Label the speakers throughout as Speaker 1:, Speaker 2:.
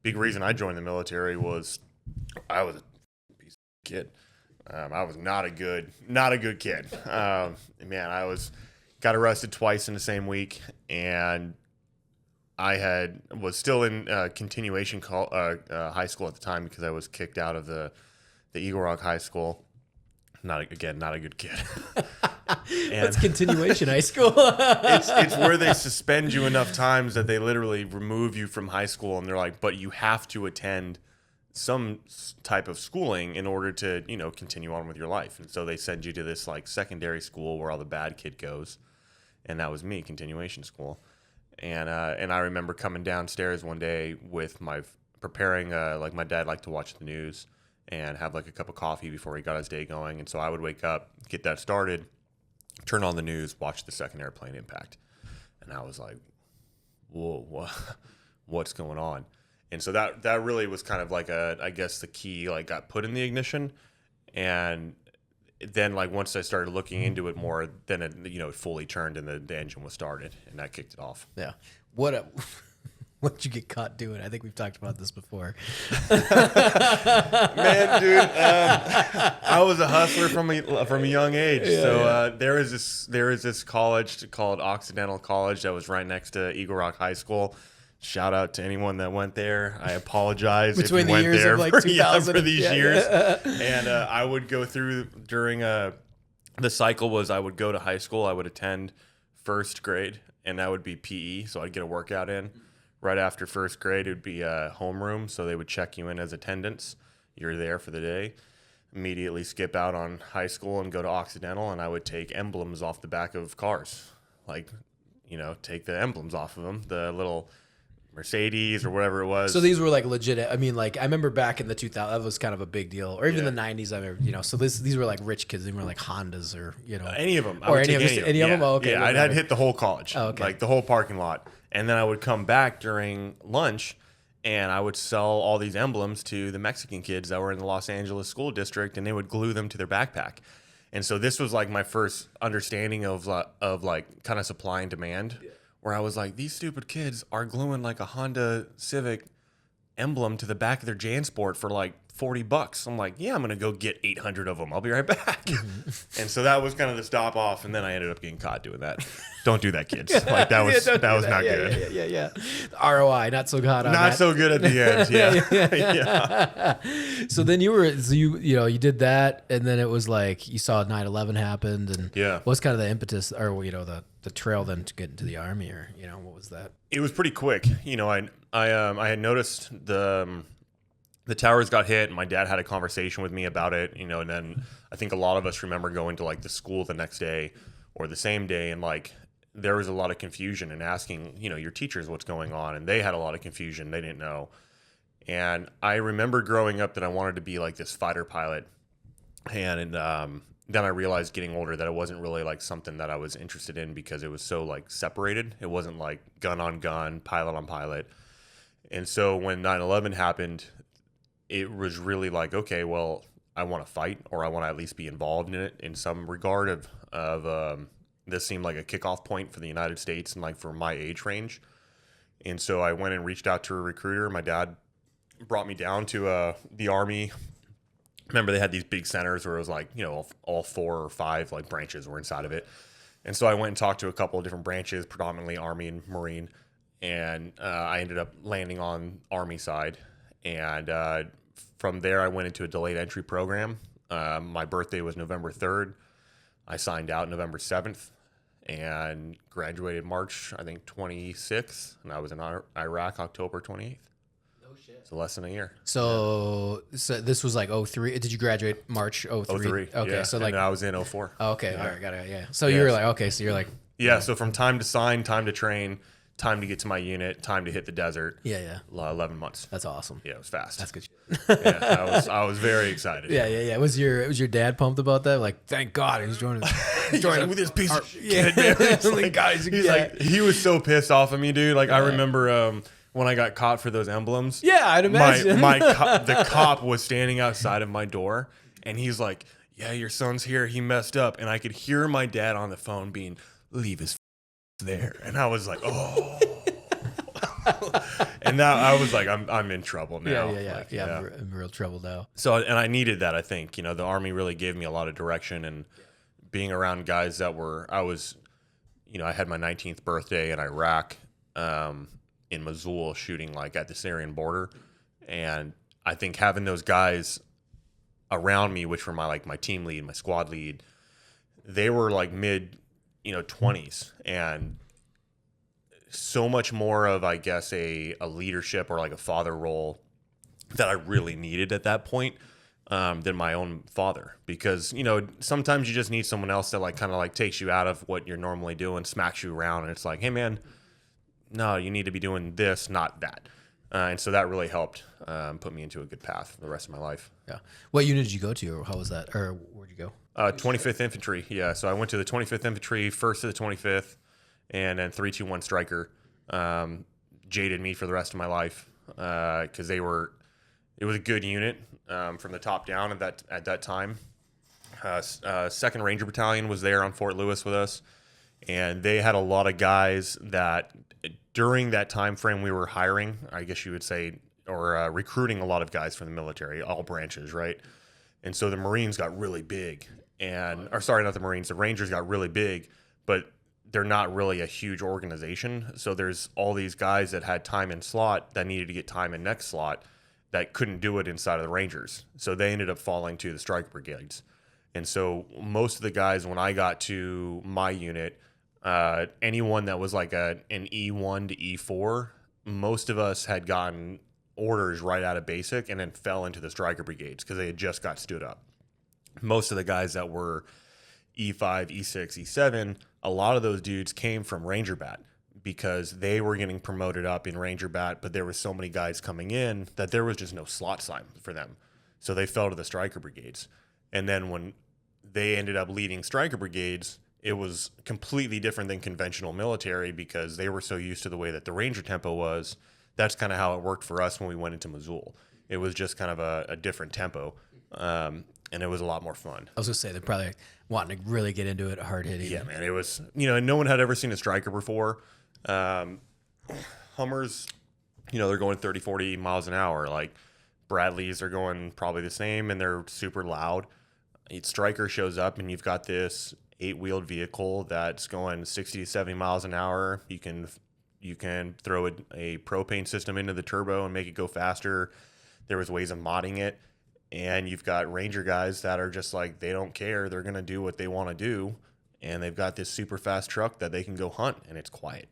Speaker 1: big reason I joined the military was I was a piece of kid. I was not a good kid. Man, got arrested twice in the same week, and was still in continuation high school at the time because I was kicked out of the Eagle Rock High School. Not a good kid.
Speaker 2: That's continuation high school.
Speaker 1: it's where they suspend you enough times that they literally remove you from high school, and they're like, but you have to attend some type of schooling in order to, continue on with your life. And so they send you to this like secondary school where all the bad kid goes. And that was me, continuation school. And I remember coming downstairs one day with preparing, like my dad liked to watch the news and have like a cup of coffee before he got his day going. And so I would wake up, get that started, turn on the news, watch the second airplane impact. And I was like, whoa, what's going on? And so that really was kind of like I guess the key like got put in the ignition. And then like once I started looking into it more, then it fully turned and the engine was started, and that kicked it off.
Speaker 2: Yeah. What did you get caught doing? I think we've talked about this before.
Speaker 1: Man, dude, I was a hustler from a young age. There is this college called Occidental College that was right next to Eagle Rock High School. Shout out to anyone that went there. I apologize
Speaker 2: between
Speaker 1: if
Speaker 2: the
Speaker 1: you went
Speaker 2: years
Speaker 1: there
Speaker 2: of like 2000
Speaker 1: for these years. And I would go through during the cycle was I would go to high school. I would attend first grade, and that would be PE, so I'd get a workout in. Right after first grade, it would be homeroom, so they would check you in as attendance. You're there for the day. Immediately skip out on high school and go to Occidental, and I would take emblems off the back of cars, like take the emblems off of them, the little Mercedes or whatever it was.
Speaker 2: So these were like legit. I mean, like I remember back in the 2000s, that was kind of a big deal, or even the 90s. I remember, so these were like rich kids. They were like Hondas or
Speaker 1: any of them,
Speaker 2: or any of them. Oh, okay,
Speaker 1: yeah, I'd hit the whole college,
Speaker 2: okay.
Speaker 1: Like the whole parking lot, and then I would come back during lunch, and I would sell all these emblems to the Mexican kids that were in the Los Angeles school district, and they would glue them to their backpack. And so this was like my first understanding of like kind of supply and demand. Yeah. Where I was like, these stupid kids are gluing like a Honda Civic emblem to the back of their JanSport for like $40. I'm like, yeah, I'm going to go get 800 of them. I'll be right back. Mm-hmm. And so that was kind of the stop off. And then I ended up getting caught doing that. Don't do that, kids. Like that was not good.
Speaker 2: Yeah. ROI, not so hot on that.
Speaker 1: Not so good at the end. Yeah.
Speaker 2: So then you did that. And then it was like, you saw 9/11 happened. And what's kind of the impetus or, the trail then to get into the Army, or, what was that?
Speaker 1: It was pretty quick. I had noticed the towers got hit, and my dad had a conversation with me about it, and then I think a lot of us remember going to like the school the next day or the same day, and like there was a lot of confusion and asking, your teachers what's going on, and they had a lot of confusion. They didn't know. And I remember growing up that I wanted to be like this fighter pilot, and then I realized getting older that it wasn't really like something that I was interested in because it was so like separated. It wasn't like gun on gun, pilot on pilot. And so when 9/11 happened, it was really like, okay, well, I want to fight, or I want to at least be involved in it in some regard of this seemed like a kickoff point for the United States and like for my age range. And so I went and reached out to a recruiter. My dad brought me down to the Army. Remember, they had these big centers where it was like, all 4 or 5 like branches were inside of it. And so I went and talked to a couple of different branches, predominantly Army and Marine. And I ended up landing on Army side. And from there, I went into a delayed entry program. My birthday was November 3rd. I signed out November 7th and graduated March, I think, 26th. And I was in Iraq October 28th. So less than a year.
Speaker 2: So this was like 03. Did you graduate March 03?
Speaker 1: 03.
Speaker 2: Okay.
Speaker 1: Yeah.
Speaker 2: So
Speaker 1: like I was in 04.
Speaker 2: Oh, okay. Yeah. All right. Got it. Yeah. So you were like, okay. So you're like,
Speaker 1: yeah. So from time to sign, time to train, time to get to my unit, time to hit the desert.
Speaker 2: Yeah.
Speaker 1: 11 months.
Speaker 2: That's awesome.
Speaker 1: Yeah. It was fast.
Speaker 2: That's good shit.
Speaker 1: Yeah. I was very excited.
Speaker 2: Yeah. Was your dad pumped about that? Like, thank God he's joining
Speaker 1: with this piece of shit. Man. He was so pissed off at me, dude. Like I remember, when I got caught for those emblems,
Speaker 2: I'd imagine
Speaker 1: the cop was standing outside of my door, and he's like, "Yeah, your son's here. He messed up." And I could hear my dad on the phone being, "Leave his there," and I was like, "Oh." And now I was like, I'm in trouble now. Like,
Speaker 2: I'm in real trouble now.
Speaker 1: So, and I needed that. I think the Army really gave me a lot of direction, and being around guys that I had my 19th birthday in Iraq, in Mosul, shooting like at the Syrian border, and I think having those guys around me, which were my team lead, my squad lead, they were like mid 20s, and so much more of, I guess, a leadership or like a father role that I really needed at that point, than my own father, because sometimes you just need someone else that kind of takes you out of what you're normally doing, smacks you around, and it's like, hey man, no, you need to be doing this, not that. And so that really helped put me into a good path for the rest of my life.
Speaker 2: Yeah. What unit did you go to, or how was that, or where'd you go?
Speaker 1: 25th Infantry. Yeah. So I went to the 25th Infantry, 1st to the 25th, and then 321 Striker. Jaded me for the rest of my life, because it was a good unit, from the top down at that time. 2nd Ranger Battalion was there on Fort Lewis with us, and they had a lot of guys that during that time frame we were hiring, I guess you would say, or recruiting a lot of guys from the military, all branches, right? And so the Marines got really big, the Rangers got really big, but they're not really a huge organization. So there's all these guys that had time in slot that needed to get time in next slot that couldn't do it inside of the Rangers. So they ended up falling to the strike brigades. And so most of the guys, when I got to my unit, anyone that was like an E1 to E4, most of us had gotten orders right out of basic and then fell into the striker brigades because they had just got stood up. Most of the guys that were E5, E6, E7, a lot of those dudes came from Ranger Bat because they were getting promoted up in Ranger Bat, but there were so many guys coming in that there was just no slot time for them. So they fell to the striker brigades. And then when they ended up leading striker brigades, it was completely different than conventional military because they were so used to the way that the Ranger tempo was. That's kind of how it worked for us when we went into Mosul. It was just kind of a different tempo, and it was a lot more fun.
Speaker 2: I was going to say, they're probably wanting to really get into it, hard hitting.
Speaker 1: Yeah, man. It was, no one had ever seen a striker before. Hummers, they're going 30, 40 miles an hour. Like Bradleys are going probably the same, and they're super loud. Striker shows up, and you've got this 8-wheeled vehicle that's going 60 to 70 miles an hour. You can throw a propane system into the turbo and make it go faster. There was ways of modding it. And you've got Ranger guys that are just like, they don't care. They're going to do what they want to do. And they've got this super fast truck that they can go hunt, and it's quiet.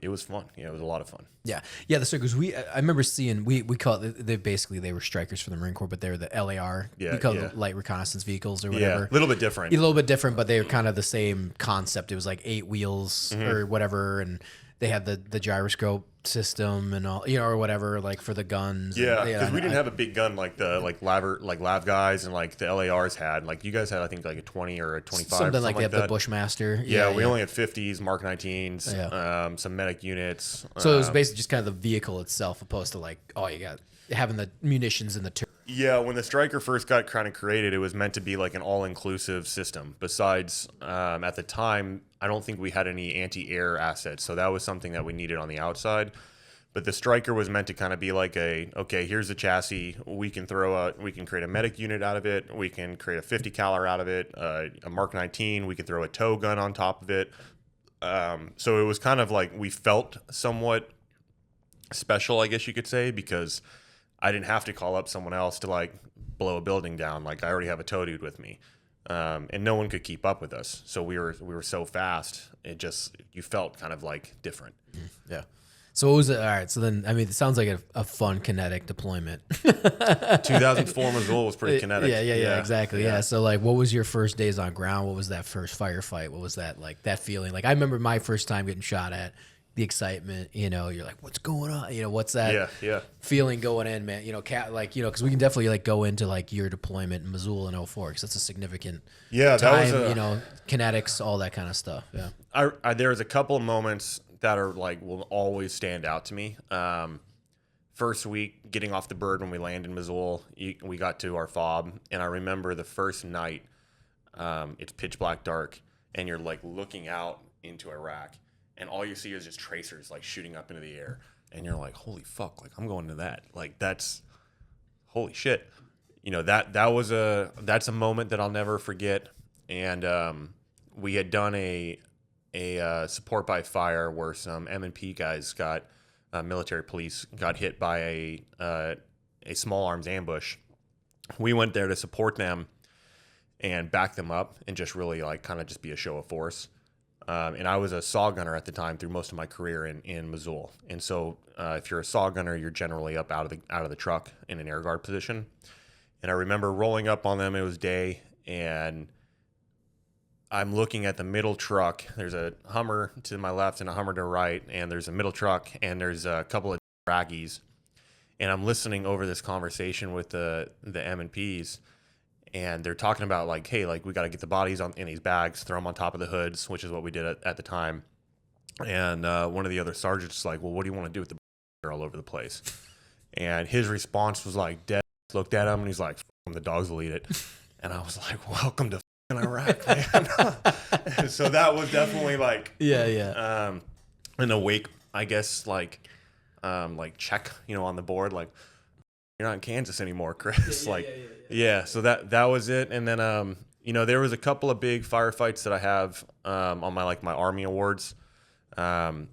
Speaker 1: It was fun. It was a lot of fun.
Speaker 2: Yeah. Yeah. The Strikers, I remember seeing, we call it, they were Strikers for the Marine Corps, but they were the LAR.
Speaker 1: Yeah.
Speaker 2: We call them light reconnaissance vehicles or whatever.
Speaker 1: Yeah. A little bit different.
Speaker 2: A little bit different, but they were kind of the same concept. It was like 8 wheels or whatever. And they had the gyroscope system and all, or whatever, like for the guns.
Speaker 1: Yeah, because we didn't have a big gun like the Lav guys and like the LARs had. Like you guys had, I think, like a 20 or a 25.
Speaker 2: Something like that. The Bushmaster.
Speaker 1: Yeah, we only had 50s, Mark 19s, some medic units.
Speaker 2: So it was basically just kind of the vehicle itself, opposed to like, you got having the munitions in the turret.
Speaker 1: Yeah, when the Striker first got kind of created, it was meant to be like an all-inclusive system. Besides, at the time, I don't think we had any anti-air assets, so that was something that we needed on the outside. But the Striker was meant to kind of be like okay, here's the chassis. We can create a medic unit out of it. We can create a 50 caliber out of it. A Mark 19. We could throw a tow gun on top of it. So it was kind of like we felt somewhat special, I guess you could say, because I didn't have to call up someone else to like blow a building down. Like I already have a tow dude with me, and no one could keep up with us. So we were so fast. You felt kind of like different.
Speaker 2: Yeah. So what was it? All right. So then, I mean, it sounds like a fun kinetic deployment.
Speaker 1: 2004 Mosul was pretty kinetic.
Speaker 2: Yeah, exactly. Yeah. So like, what was your first days on ground? What was that first firefight? What was that like? That feeling? Like I remember my first time getting shot at. The excitement, you're like, what's going on? What's that feeling going in, man? Because we can definitely like go into like your deployment in Mosul in 04, because that's a significant time, that was kinetics, all that kind of stuff. Yeah.
Speaker 1: There was a couple of moments that are like, will always stand out to me. First week, getting off the bird when we landed in Mosul, we got to our fob, and I remember the first night, it's pitch black dark, and you're like looking out into Iraq. and all you see is just tracers like shooting up into the air, and you're like, holy fuck, like I'm going to that. Like that's holy shit. You know, that's a moment that I'll never forget. And we had done a support by fire where some M&P guys got military police got hit by a small arms ambush. We went there to support them and back them up and just really like kind of just be a show of force. And I was a saw gunner at the time through most of my career in Mosul. And so if you're a saw gunner, you're generally up out of the truck in an air guard position. And I remember rolling up on them. It was day, and I'm looking at the middle truck. There's a Hummer to my left and a Hummer to the right, and there's a middle truck, and there's a couple of Raggies. And I'm listening over this conversation with the M&Ps, and they're talking about like, hey, like we got to get the bodies in these bags, throw them on top of the hoods, which is what we did at the time. And one of the other sergeants was like, well, what do you want to do with the all over the place? And his response was like, dead. Looked at him and he's like, the dogs will eat it. And I was like, welcome to Iraq, man. So that was definitely like, an awake, I guess, like check, on the board, like you're not in Kansas anymore, Chris. So that was it. And then there was a couple of big firefights that I have on my Army awards. One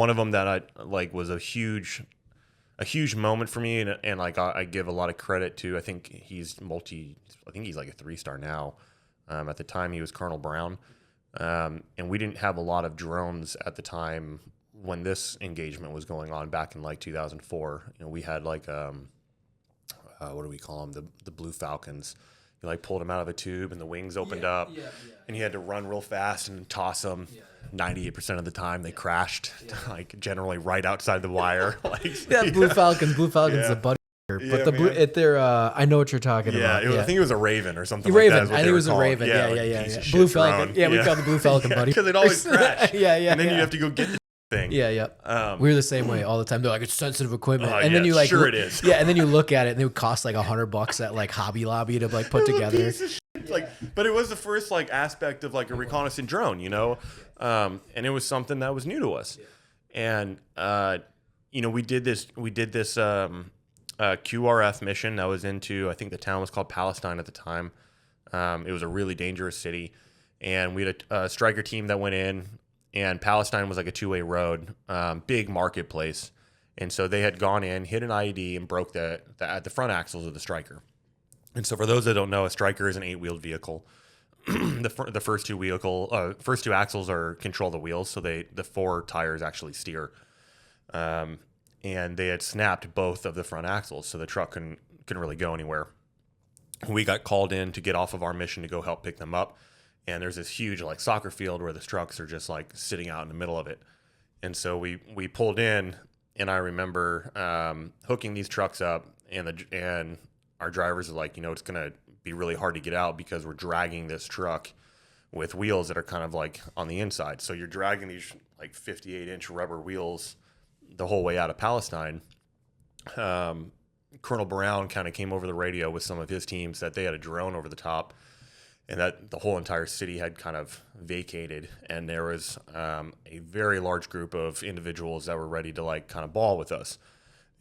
Speaker 1: of them that I like was a huge moment for me, and like I give a lot of credit to. I think he's like a 3-star now. At the time, he was Colonel Brown, and we didn't have a lot of drones at the time when this engagement was going on back in like 2004. We had like what do we call them? The Blue Falcons. You like pulled them out of a tube, and the wings opened up, and you had to run real fast and toss them. 98% of the time they crashed, like generally right outside the wire.
Speaker 2: Blue Falcons. The buddy. But they're I know what you're talking about.
Speaker 1: I think it was a Raven or something.
Speaker 2: Raven.
Speaker 1: Like that.
Speaker 2: I think it was a Raven. Yeah. Blue Falcon. We called the Blue Falcon, buddy.
Speaker 1: Because it always crashed. And then you have to go get the thing.
Speaker 2: We were the same way all the time. They're like, it's sensitive equipment, and then you like,
Speaker 1: sure it is.
Speaker 2: And then you look at it, and it would cost like $100 at like Hobby Lobby to like put together.
Speaker 1: But it was the first like aspect of like a reconnaissance drone, and it was something that was new to us. And we did this QRF mission that was into, I think the town was called Palestine at the time. It was a really dangerous city, and we had a striker team that went in, and Palestine was like a 2-way road, big marketplace. And so they had gone in, hit an IED, and broke the front axles of the striker. And so for those that don't know, a striker is an 8-wheeled vehicle. The first two axles control the wheels, so the 4 tires actually steer. And they had snapped both of the front axles, so the truck couldn't really go anywhere. We got called in to get off of our mission to go help pick them up. And there's this huge like soccer field where the trucks are just like sitting out in the middle of it. And so we pulled in, and I remember hooking these trucks up, and our drivers are like, it's going to be really hard to get out because we're dragging this truck with wheels that are kind of like on the inside. So you're dragging these like 58-inch rubber wheels the whole way out of Palestine. Colonel Brown kind of came over the radio with some of his teams that they had a drone over the top, and that the whole entire city had kind of vacated. And there was a very large group of individuals that were ready to like kind of ball with us.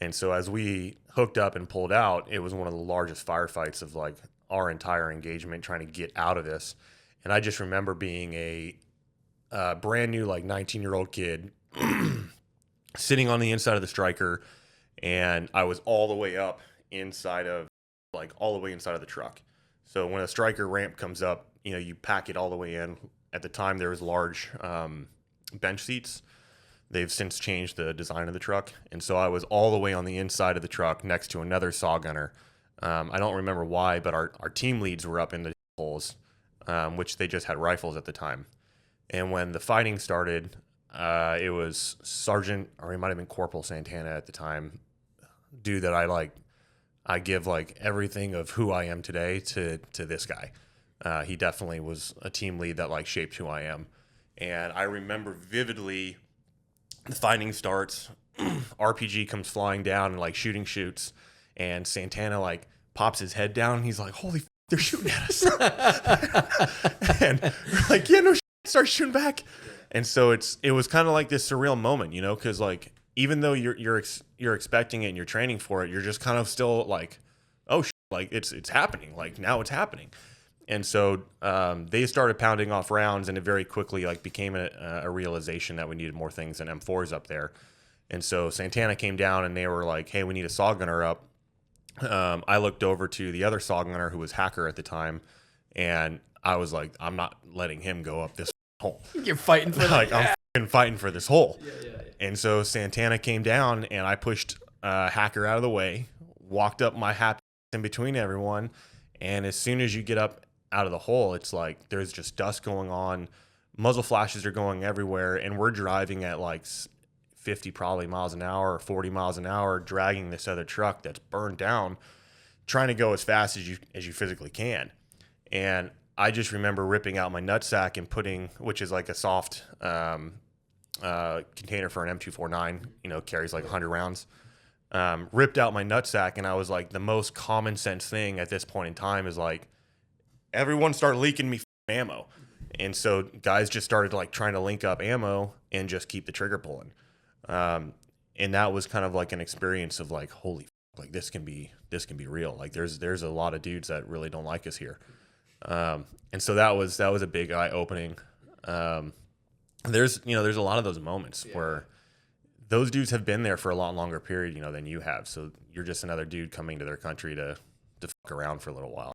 Speaker 1: And so as we hooked up and pulled out, it was one of the largest firefights of like our entire engagement trying to get out of this. And I just remember being a brand new like 19-year-old kid sitting on the inside of the striker, and I was all the way up all the way inside of the truck. So when a striker ramp comes up, you pack it all the way in. At the time, there was large bench seats. They've since changed the design of the truck. And so I was all the way on the inside of the truck next to another saw gunner. I don't remember why, but our team leads were up in the holes, which they just had rifles at the time. And when the fighting started, it was Sergeant, or he might have been Corporal Santana at the time, dude that I give like everything of who I am today to this guy. He definitely was a team lead that like shaped who I am. And I remember vividly, the fighting starts, RPG comes flying down and like shooting shoots, and Santana like pops his head down, and he's like, holy f***, they're shooting at us. And we're like, yeah, no shit, start shooting back. And so it was kind of like this surreal moment, you know, because like even though you're expecting it and you're training for it, you're just kind of still like, oh, like it's happening, like now it's happening. And so they started pounding off rounds, and it very quickly like became a realization that we needed more things than M4s up there. And so Santana came down, and they were like, "Hey, we need a saw gunner up." I looked over to the other saw gunner, who was Hacker at the time, and I was like, "I'm not letting him go up this hole.
Speaker 2: You're fighting for
Speaker 1: like I'm f***ing fighting for this hole."
Speaker 2: Yeah.
Speaker 1: And so Santana came down, and I pushed Hacker out of the way, walked up my happy in between everyone, and as soon as you get up out of the hole, it's like there's just dust going on, muzzle flashes are going everywhere, and we're driving at like 50 probably miles an hour or 40 miles an hour, dragging this other truck that's burned down, trying to go as fast as you physically can. And I just remember ripping out my nutsack and putting, which is like a soft container for an M249, you know, carries like 100 rounds. Ripped out my nutsack, and I was like, the most common sense thing at this point in time is like, everyone start leaking me ammo. And so guys just started like trying to link up ammo and just keep the trigger pulling. And that was kind of like an experience of like, holy, like this can be real. Like there's a lot of dudes that really don't like us here. And so that was a big eye opening. There's a lot of those moments where those dudes have been there for a lot longer period, you know, than you have. So you're just another dude coming to their country to fuck around for a little while.